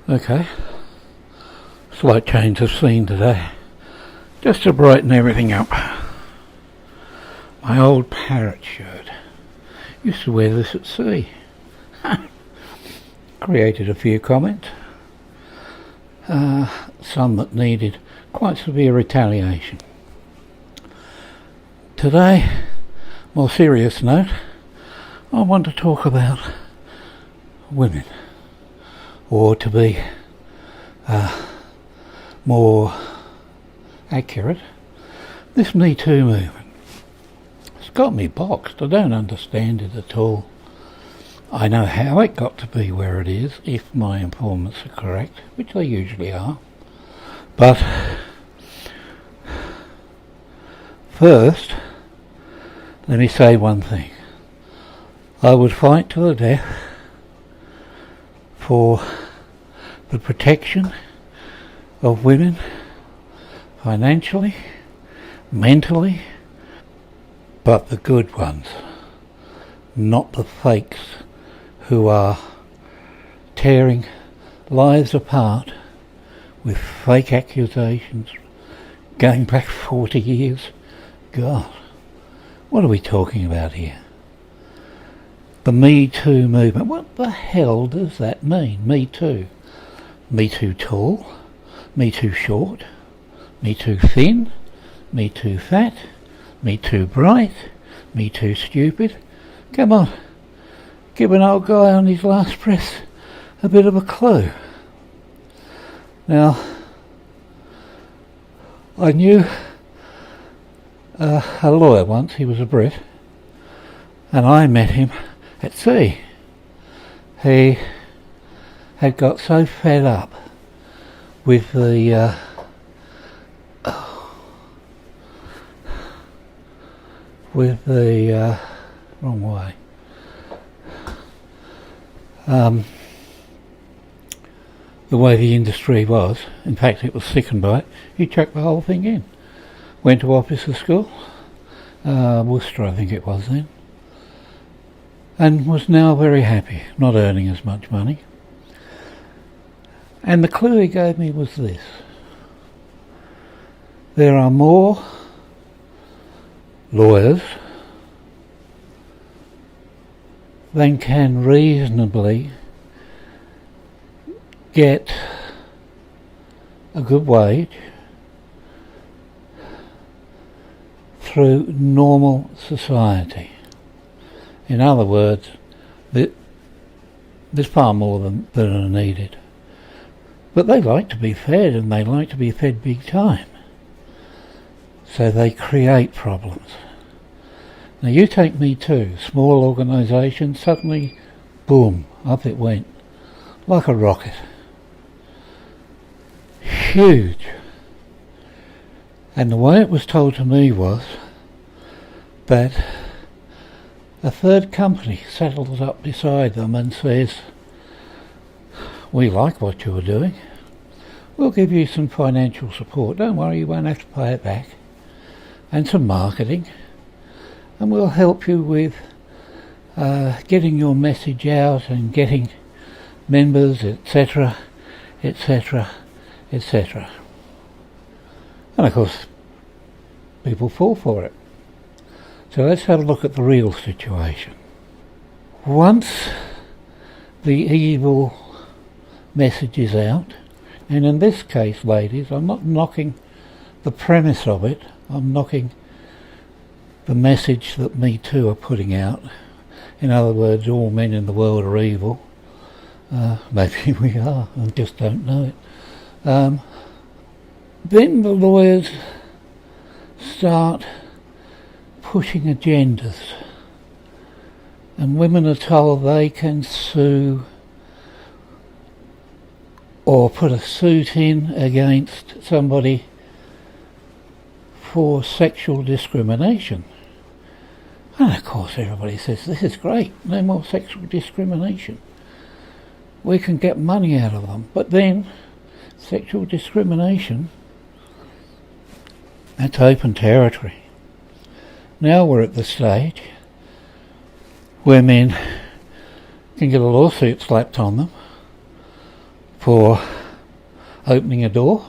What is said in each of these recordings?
Okay, slight change of scene today, just to brighten everything up. My old parrot shirt. Used to wear this at sea. Created a few comments, some that needed quite severe retaliation. Today, more serious note, I want to talk about women, or to be more accurate, this Me Too movement. It's got me boxed. I don't understand it at all. I know how it got to be where it is, if my informants are correct, which they usually are. But first, let me say one thing. I would fight to the death for the protection of women financially, mentally, but the good ones, not the fakes who are tearing lives apart with fake accusations going back 40 years. God, what are we talking about here? The Me Too movement. What the hell does that mean? Me Too. Me Too tall? Me Too short? Me Too thin? Me Too fat? Me Too bright? Me Too stupid? Come on, give an old guy on his last breath a bit of a clue. Now, I knew a lawyer once. He was a Brit, and I met him at sea. He had got so fed up with the wrong way. The way the industry was, in fact it was sickened by it, he chucked the whole thing in. Went to officer school, Worcester I think it was then, and was now very happy, not earning as much money. And the clue he gave me was this: there are more lawyers than can reasonably get a good wage through normal society. In other words, there's far more than are needed. But they like to be fed, and they like to be fed big time. So they create problems. Now you take Me Too, small organisation, suddenly, boom, up it went, like a rocket. Huge. And the way it was told to me was that a third company settles up beside them and says, we like what you're doing, we'll give you some financial support, don't worry, you won't have to pay it back, and some marketing, and we'll help you with getting your message out and getting members, etc, etc, etc. And of course people fall for it. So let's have a look at the real situation. Once the evil message is out, and in this case, ladies, I'm not knocking the premise of it, I'm knocking the message that Me Too are putting out. In other words, all men in the world are evil. Maybe we are, I just don't know it. Then the lawyers start pushing agendas, and women are told they can sue or put a suit in against somebody for sexual discrimination. And of course everybody says, this is great, no more sexual discrimination. We can get money out of them. But then, sexual discrimination, that's open territory. Now we're at the stage where men can get a lawsuit slapped on them for opening a door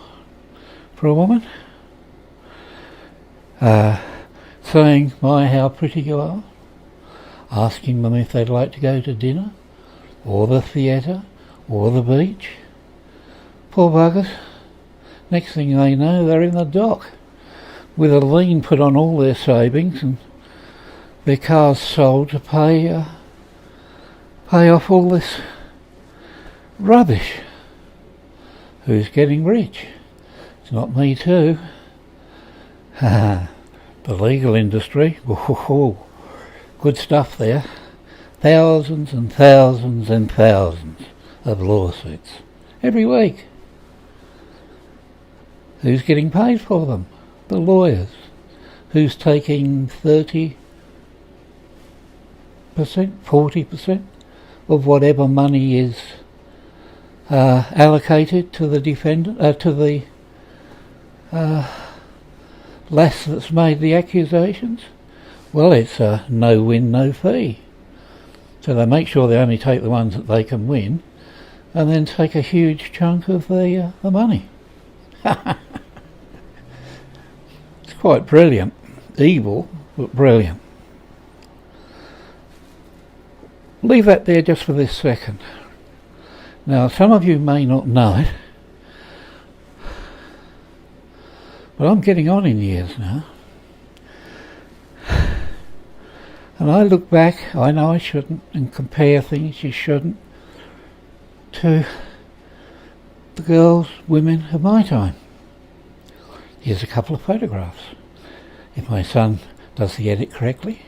for a woman, saying, "My, how pretty you are," asking them if they'd like to go to dinner, or the theatre, or the beach. Poor buggers. Next thing they know, they're in the dock, with a lien put on all their savings and their cars sold to pay off all this rubbish. Who's getting rich? It's not me too. The legal industry, good stuff there. Thousands and thousands and thousands of lawsuits every week. Who's getting paid for them? The lawyers. Who's taking 30%, 40% of whatever money is allocated to the defendant, to the lass that's made the accusations? Well, it's a no win, no fee. So they make sure they only take the ones that they can win, and then take a huge chunk of the money. It's quite brilliant. Evil, but brilliant. Leave that there just for this second. Now, some of you may not know it, but I'm getting on in years now. And I look back, I know I shouldn't, and compare things you shouldn't, to the girls, women of my time. Here's a couple of photographs. If my son does the edit correctly.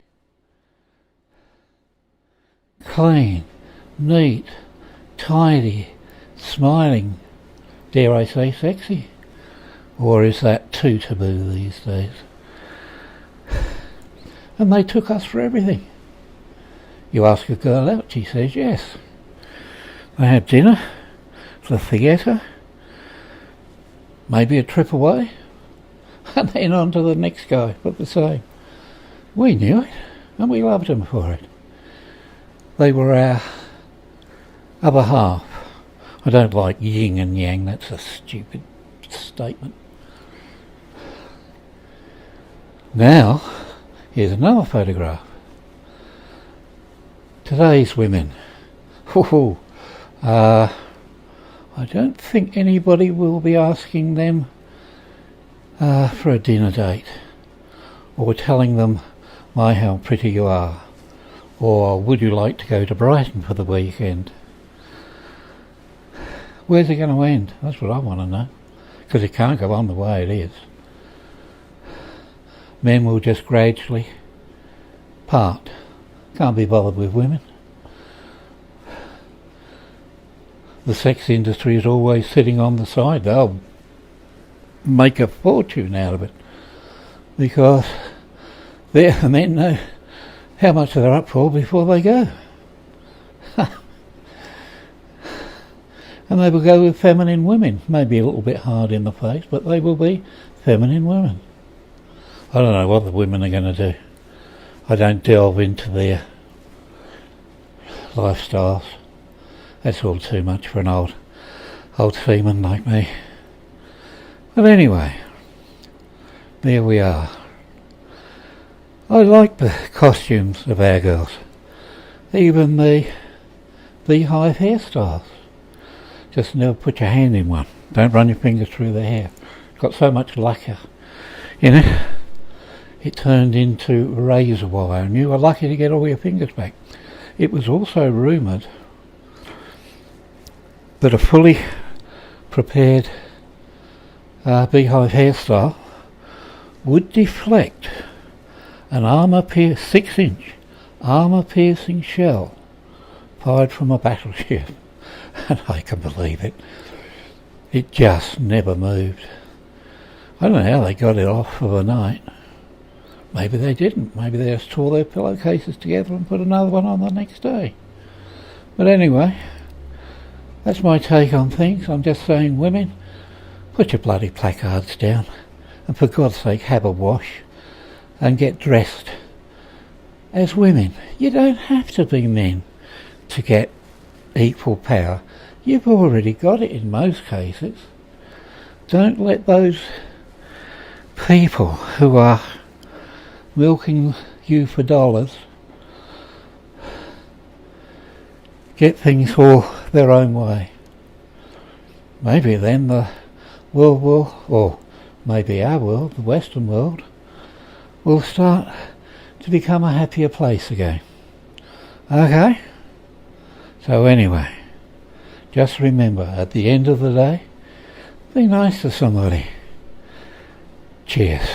Clean, neat, tidy, smiling, dare I say sexy? Or is that too taboo these days? And they took us for everything. You ask a girl out, she says yes. They have dinner, the theatre, maybe a trip away, and then on to the next guy, but the same. We knew it, and we loved them for it. They were our other half. I don't like yin and yang, that's a stupid statement. Now, here's another photograph. Today's women. I don't think anybody will be asking them for a dinner date, or telling them, "My, how pretty you are," or "Would you like to go to Brighton for the weekend?" Where's it going to end? That's what I want to know, because it can't go on the way it is. Men will just gradually part. Can't be bothered with women. The sex industry is always sitting on the side. They'll make a fortune out of it, because the men know how much they're up for before they go. And they will go with feminine women. Maybe a little bit hard in the face, but they will be feminine women. I don't know what the women are going to do. I don't delve into their lifestyles. That's all too much for an old seaman like me. But anyway, there we are. I like the costumes of our girls. Even the beehive hairstyles. Just never put your hand in one. Don't run your fingers through the hair. It's got so much lacquer in it. It turned into razor wire, and you were lucky to get all your fingers back. It was also rumoured that a fully prepared beehive hairstyle would deflect an 6-inch armour-piercing shell fired from a battleship. And I can believe it. It just never moved. I don't know how they got it off overnight. Maybe they didn't. Maybe they just tore their pillowcases together and put another one on the next day. But anyway, that's my take on things. I'm just saying, women, put your bloody placards down, and for God's sake, have a wash and get dressed as women. You don't have to be men to get equal power. You've already got it in most cases. Don't let those people who are milking you for dollars get things all their own way. Maybe then the world will, or maybe our world, the Western world, will start to become a happier place again. Okay? So anyway, just remember, at the end of the day, be nice to somebody. Cheers.